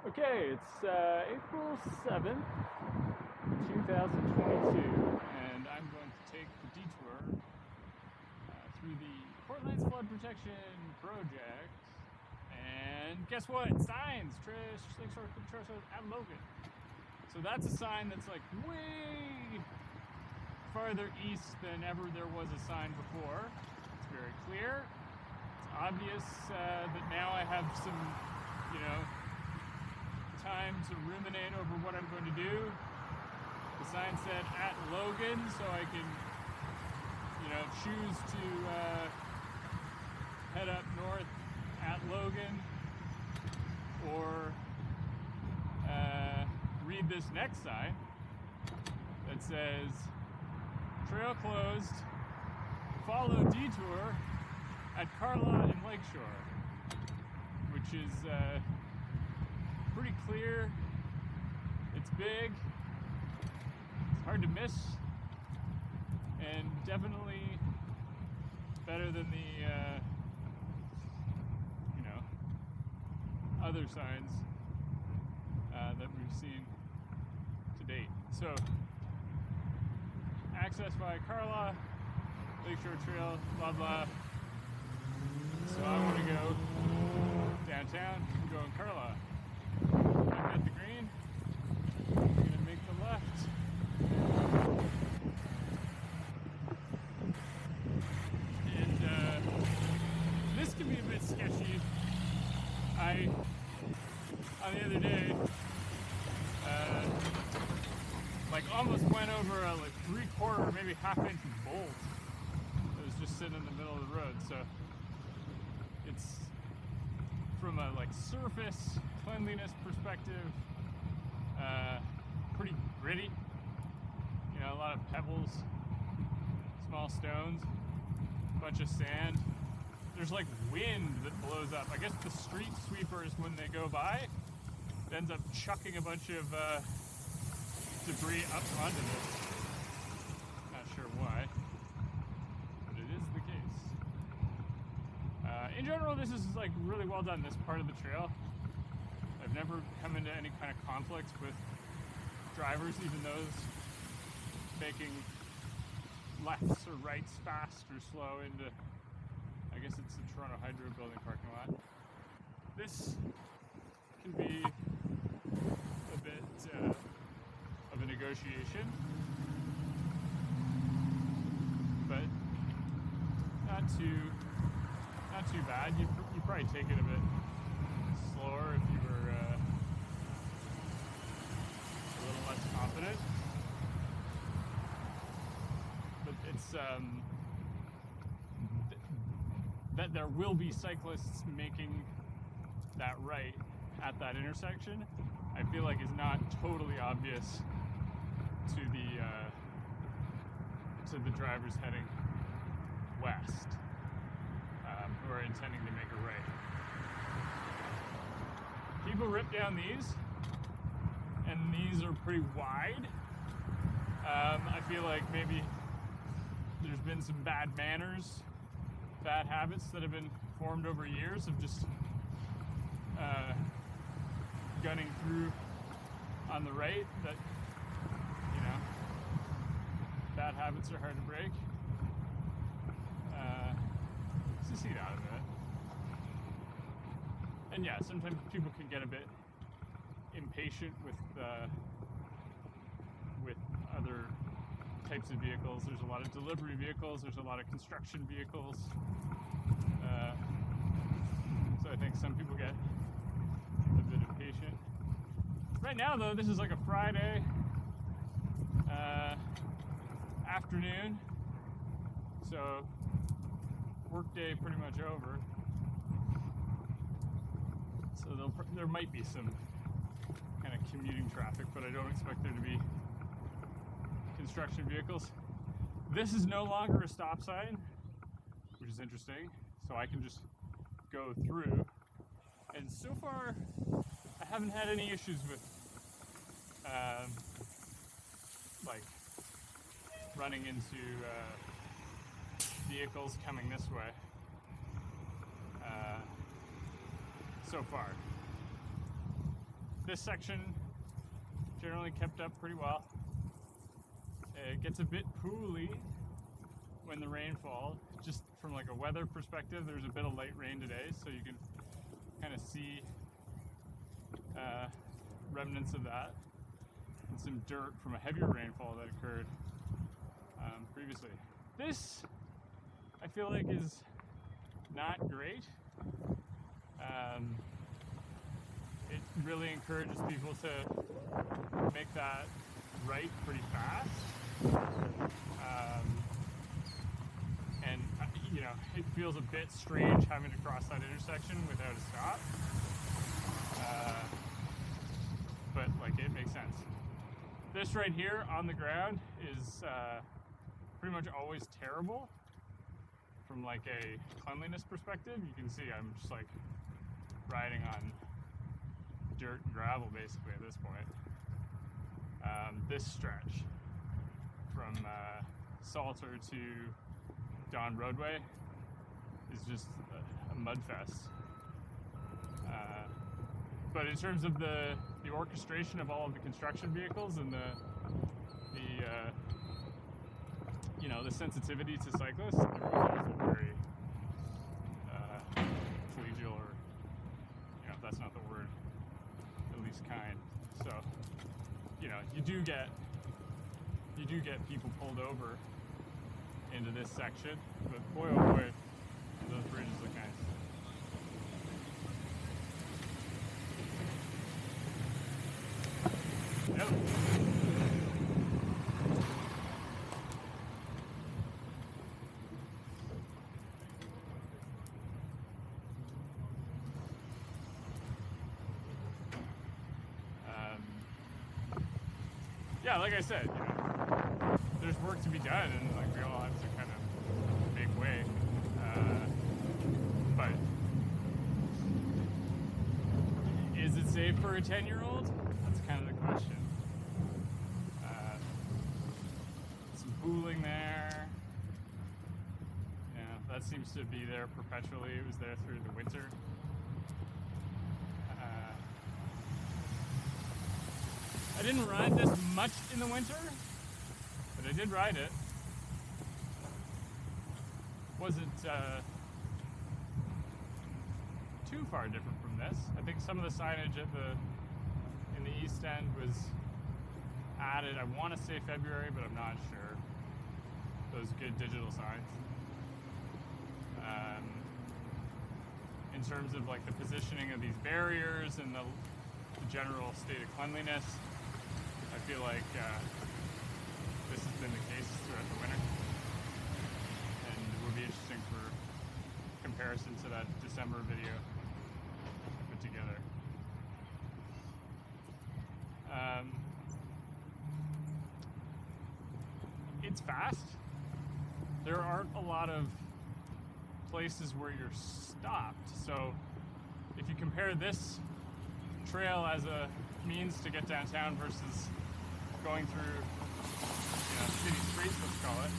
Okay, it's April 7th, 2022, and I'm going to take the detour through the Portland's Flood Protection Project. And guess what? Signs! Lakeshore Trails at Logan. So that's a sign that's like way farther east than ever there was a sign before. It's very clear. It's obvious that now I have some, time to ruminate over what I'm going to do. The sign said at Logan, so I can, choose to head up north at Logan, or read this next sign that says trail closed, follow detour at Carla and Lakeshore, which is pretty clear. It's big, it's hard to miss, and definitely better than the other signs that we've seen to date. So access via Carla, Lakeshore Trail, blah blah. So I want to go downtown and go in Carla. I'm at the green. I'm gonna make the left. And this can be a bit sketchy. On the other day, almost went over a 3/4, maybe half-inch bolt that was just sitting in the middle of the road. So it's from a surface cleanliness perspective, pretty gritty. A lot of pebbles, small stones, a bunch of sand. There's wind that blows up. I guess the street sweepers, when they go by, it ends up chucking a bunch of debris up onto this. Not sure why, but it is the case. In general, this is really well done, this part of the trail. I've never come into any kind of conflict with drivers, even those making lefts or rights fast or slow into, I guess it's the Toronto Hydro building parking lot. This can be a bit of a negotiation, but not too bad. You'd probably take it a bit slower if you were a little less confident. But it's that there will be cyclists making that right at that intersection, I feel is not totally obvious to the drivers heading west, who are intending to make a right. People rip down these, and these are pretty wide. I feel maybe there's been some bad manners, bad habits that have been formed over years of just gunning through on the right. That bad habits are hard to break. So see out of it. And yeah, sometimes people can get a bit impatient with other types of vehicles. There's a lot of delivery vehicles, there's a lot of construction vehicles. So I think some people get a bit impatient. Right now though, this is a Friday afternoon, so workday pretty much over. So there might be some kind of commuting traffic, but I don't expect there to be construction vehicles. This is no longer a stop sign, which is interesting, so I can just go through. And so far, I haven't had any issues with running into vehicles coming this way so far. this section generally kept up pretty well. It gets a bit pooly when the rain falls. Just from like a weather perspective, there's a bit of light rain today, so you can kind of see remnants of that, and some dirt from a heavier rainfall that occurred previously. This, I feel like, is not great. It really encourages people to make that right pretty fast. And, you know, it feels a bit strange having to cross that intersection without a stop. But, like, it makes sense. This right here on the ground is pretty much always terrible from, like, a cleanliness perspective. You can see I'm just, like, riding on dirt and gravel, basically, at this point. This stretch from Salter to Don Roadway is just a mud fest. But in terms of the orchestration of all of the construction vehicles and the you know, the sensitivity to cyclists, everyone's also very collegial, or, you know, if that's not the word, at least kind. So, you know, you do get people pulled over into this section, but boy oh boy, those bridges look nice. Yep. Yeah, like I said, you know, there's work to be done, and like we all have to kind of make way. But is it safe for a 10-year-old? That's kind of the question. Some pooling there. Yeah, that seems to be there perpetually. It was there through the winter. I didn't ride this much in the winter, but I did ride it. Wasn't too far different from this. I think some of the signage in the east end was added, I want to say February, but I'm not sure. Those good digital signs. In terms of like the positioning of these barriers and the general state of cleanliness, I feel like this has been the case throughout the winter, and it would be interesting for comparison to that December video I put together. It's fast. There aren't a lot of places where you're stopped, so if you compare this trail as a means to get downtown versus going through, you know, city streets, let's call it,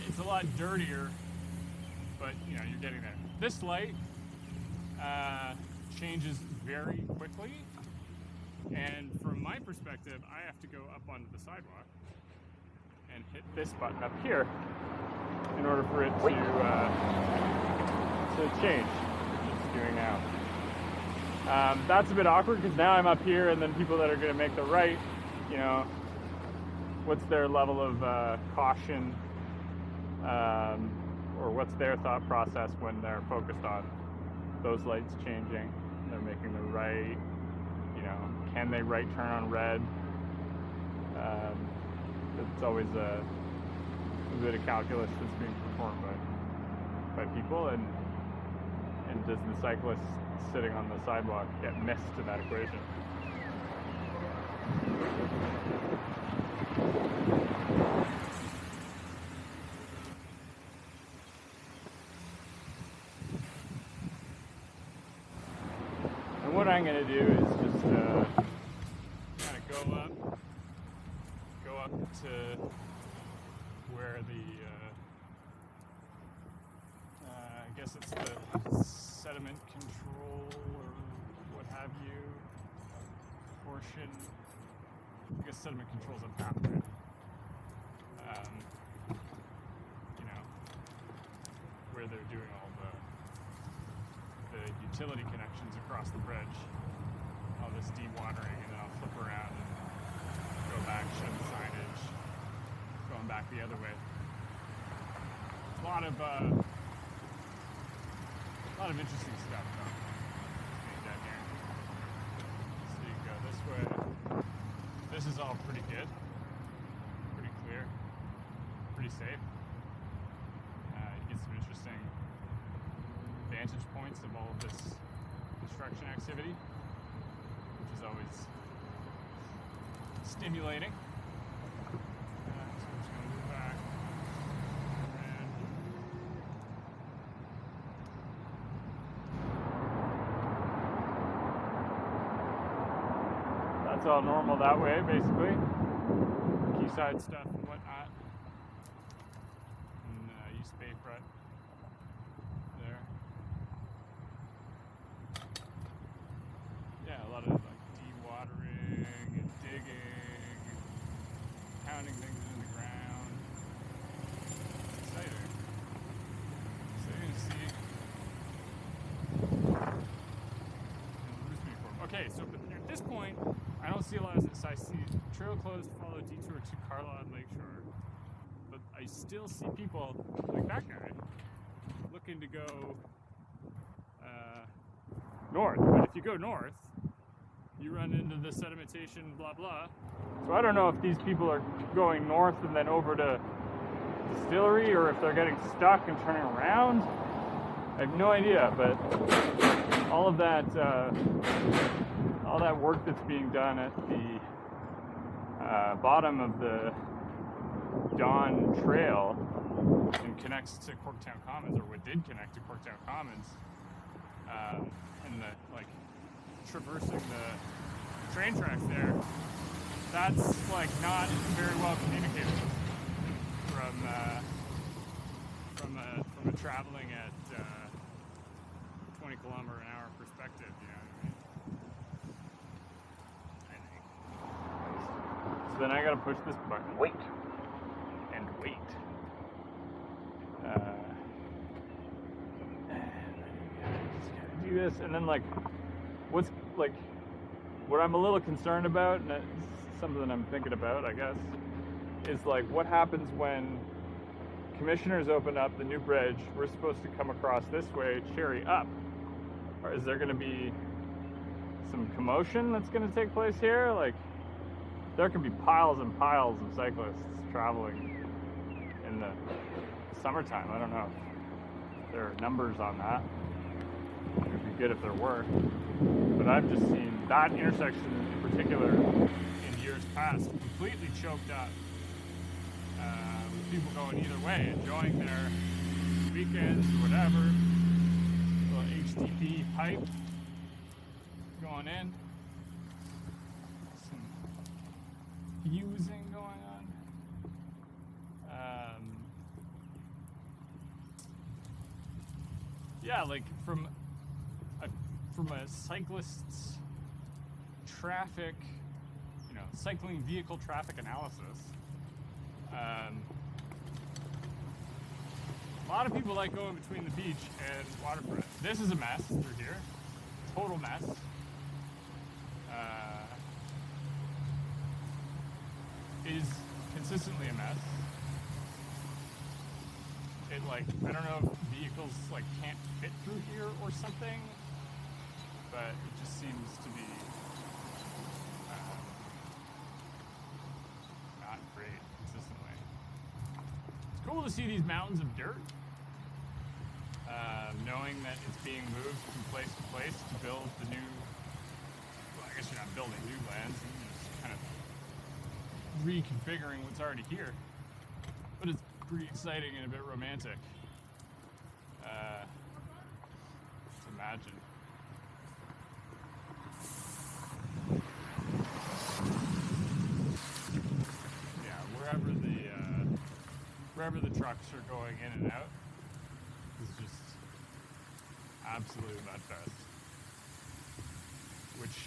it's a lot dirtier, but you know, you're getting there. This light changes very quickly, and from my perspective, I have to go up onto the sidewalk and hit this button up here in order for it to change, which it's doing now. That's a bit awkward because now I'm up here, and then people that are going to make the right, you know, what's their level of caution, or what's their thought process when they're focused on those lights changing? They're making the right, you know, can they right turn on red? It's always a bit of calculus that's being performed by people, and does the cyclist sitting on the sidewalk get missed in that equation? And what I'm going to do is just kind of go up to where the I guess it's the sediment control or what have you. sediment controls up that bit. You know, where they're doing all the utility connections across the bridge, all this dewatering, and then I'll flip around and go back, show the signage, going back the other way. A lot of interesting stuff though. Down here. So you can go this way. This is all pretty good, pretty clear, pretty safe. You get some interesting vantage points of all of this construction activity, which is always stimulating. So I'm just going to move back around. That's all normal that way, basically. Quayside stuff and whatnot. And East Bayfront there. Yeah, a lot of like dewatering and digging, pounding things into the ground. It's exciting. Exciting to see. Okay, so at this point, I don't see a lot of this. I see trail closed, follow detour to Carlon Lakeshore. But I still see people, like that guy, looking to go north. But if you go north, you run into the sedimentation, blah, blah. So I don't know if these people are going north and then over to Distillery, or if they're getting stuck and turning around. I have no idea, but all that work that's being done at the bottom of the Dawn Trail and connects to Corktown Commons, or what did connect to Corktown Commons, and the like traversing the train tracks there, that's like not very well communicated from a traveling at 20 kilometer an hour perspective, you know what I mean? I think. So then I gotta push this button. Wait. And wait. Just gotta do this, and then like, what I'm a little concerned about, and it's something I'm thinking about, I guess, is like what happens when commissioners open up the new bridge. We're supposed to come across this way, Cherry up. Or is there going to be some commotion that's going to take place here? Like, there could be piles and piles of cyclists traveling in the summertime. I don't know if there are numbers on that. It would be good if there were. But I've just seen that intersection in particular in years past completely choked up. With people going either way, enjoying their weekends or whatever. Little HDP pipe going in. Some fusing going on. Yeah, like from a cyclist's traffic, cycling vehicle traffic analysis. A lot of people like going between the beach and waterfront. This is a mess through here. Total mess. Is consistently a mess. It I don't know if vehicles can't fit through here or something, but it just seems to be not great consistently. It's cool to see these mountains of dirt, knowing that it's being moved from place to place to build the new, well, I guess you're not building new lands, you're just kind of reconfiguring what's already here. But it's pretty exciting and a bit romantic to imagine. Wherever the trucks are going in and out is just absolute mudfest. Which,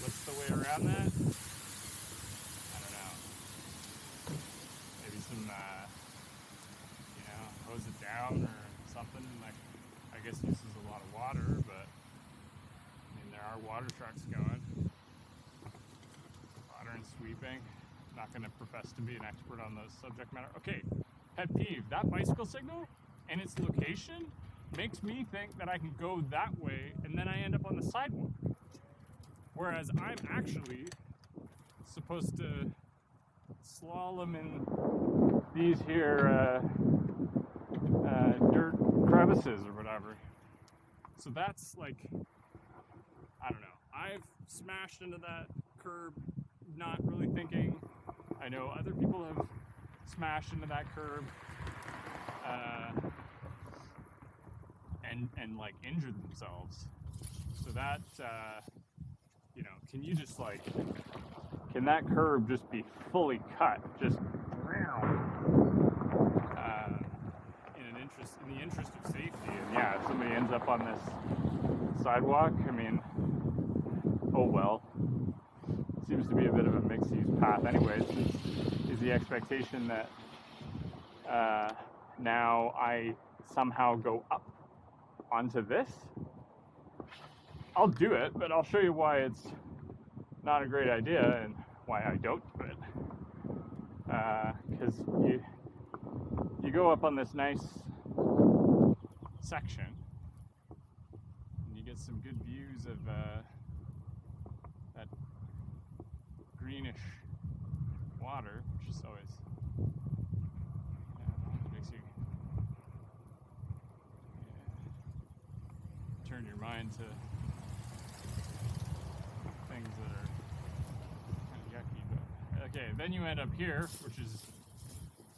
What's the way around that? I don't know. Maybe some, hose it down or something. Like, I guess uses a lot of water, but I mean, there are water trucks going. Water and sweeping. Not going to profess to be an expert on those subject matter. Okay, pet peeve. That bicycle signal and its location makes me think that I can go that way and then I end up on the sidewalk. Whereas I'm actually supposed to slalom in these here dirt crevices or whatever. So that's like, I don't know. I've smashed into that curb not really thinking. I know other people have smashed into that curb and like injured themselves. So that, can you just like, can that curb just be fully cut? Just in the interest of safety. And yeah, if somebody ends up on this sidewalk, I mean, oh well. Seems to be a bit of a mixed-use path anyways. Is the expectation that now I somehow go up onto this? I'll do it, but I'll show you why it's not a great idea and why I don't do it. Because you go up on this nice section and you get some good views of that greenish water, which is always makes you turn your mind to things that are kind of yucky. But okay, then you end up here, which is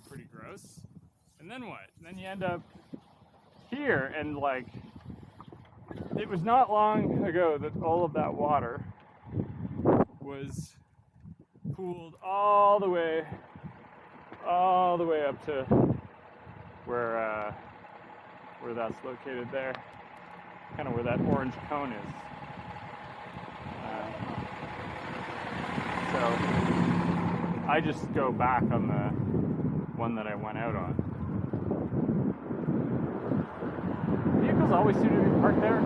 pretty gross. And then what? Then you end up here, and like, it was not long ago that all of that water was pooled all the way up to where that's located there, kind of where that orange cone is. So I just go back on the one that I went out on. Vehicles always seem to be parked there.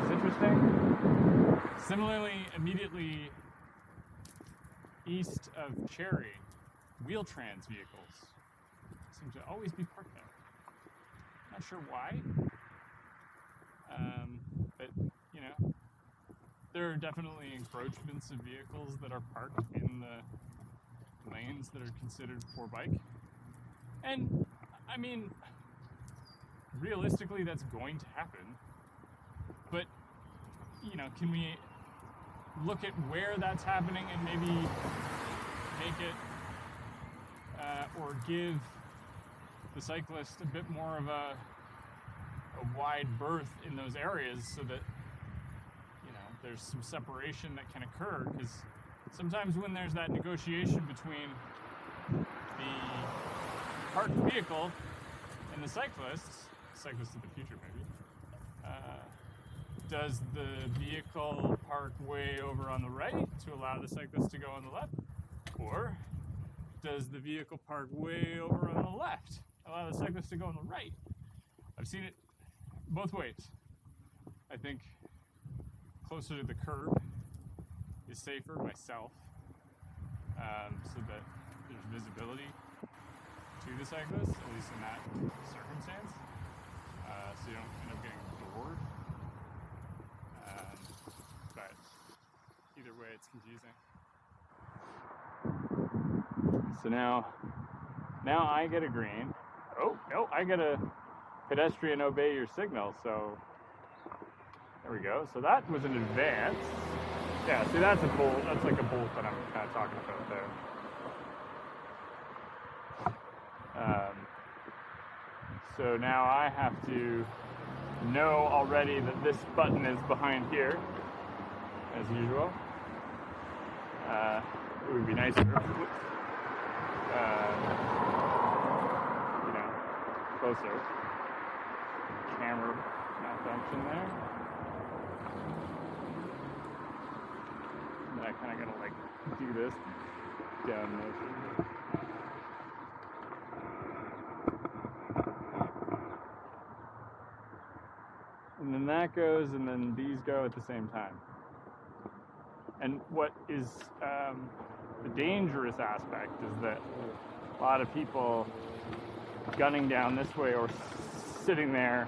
It's interesting. Similarly, immediately east of Cherry, Wheel-Trans vehicles seem to always be parked there. Not sure why, but there are definitely encroachments of vehicles that are parked in the lanes that are considered for bike. And I mean, realistically, that's going to happen. But can we look at where that's happening and maybe make it or give the cyclist a bit more of a wide berth in those areas so that there's some separation that can occur, because sometimes when there's that negotiation between the parked vehicle and the cyclist of the future maybe, does the vehicle park way over on the right to allow the cyclist to go on the left? Or does the vehicle park way over on the left, allow the cyclist to go on the right? I've seen it both ways. I think closer to the curb is safer myself, so that there's visibility to the cyclist, at least in that circumstance, so you don't end up getting bored. But either way, it's confusing. So now I get a green. Oh, no, I get a pedestrian obey your signal, so there we go. So that was an advance. Yeah, see, that's a bolt. That's like a bolt that I'm kind of talking about there. So now I have to know already that this button is behind here, as usual. It would be nicer if it was, closer. Camera malfunction there. I kind of gotta like do this down motion. And then that goes, and then these go at the same time. And what is the dangerous aspect is that a lot of people gunning down this way or sitting there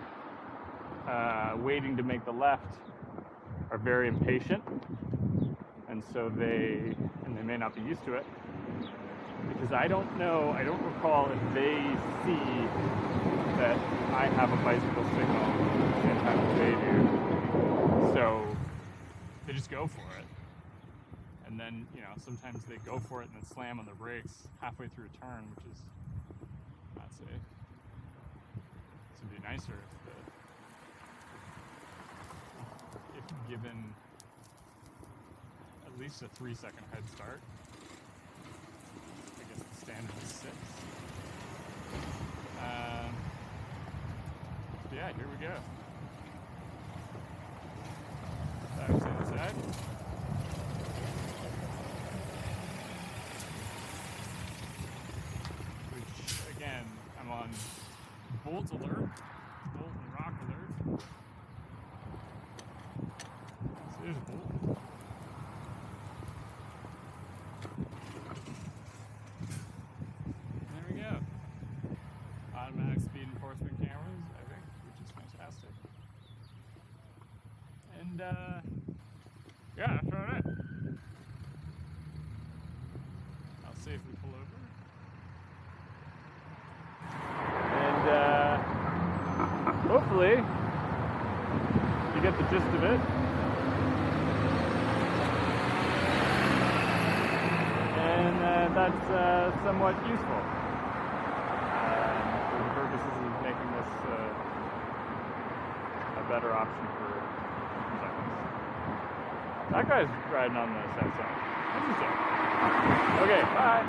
waiting to make the left are very impatient, and so they may not be used to it, because I don't recall if they see that I have a bicycle signal at the same time as they do, so they just go for it. And then, sometimes they go for it and then slam on the brakes halfway through a turn, which is not safe. This would be nicer if given at least a 3-second head start. I guess the standard is 6. Yeah, here we go. Back to the side. Which, again, I'm on bolt alert, bolt and rock alert. So there's a bolt. There we go. Automatic speed enforcement cameras, I think, which is fantastic. And, yeah, that's about it. I'll safely pull over. And, hopefully, you get the gist of it. And, that's, somewhat useful. For the purposes of making this a better option for cyclists. That guy's riding on the south side. Interesting. Okay, bye.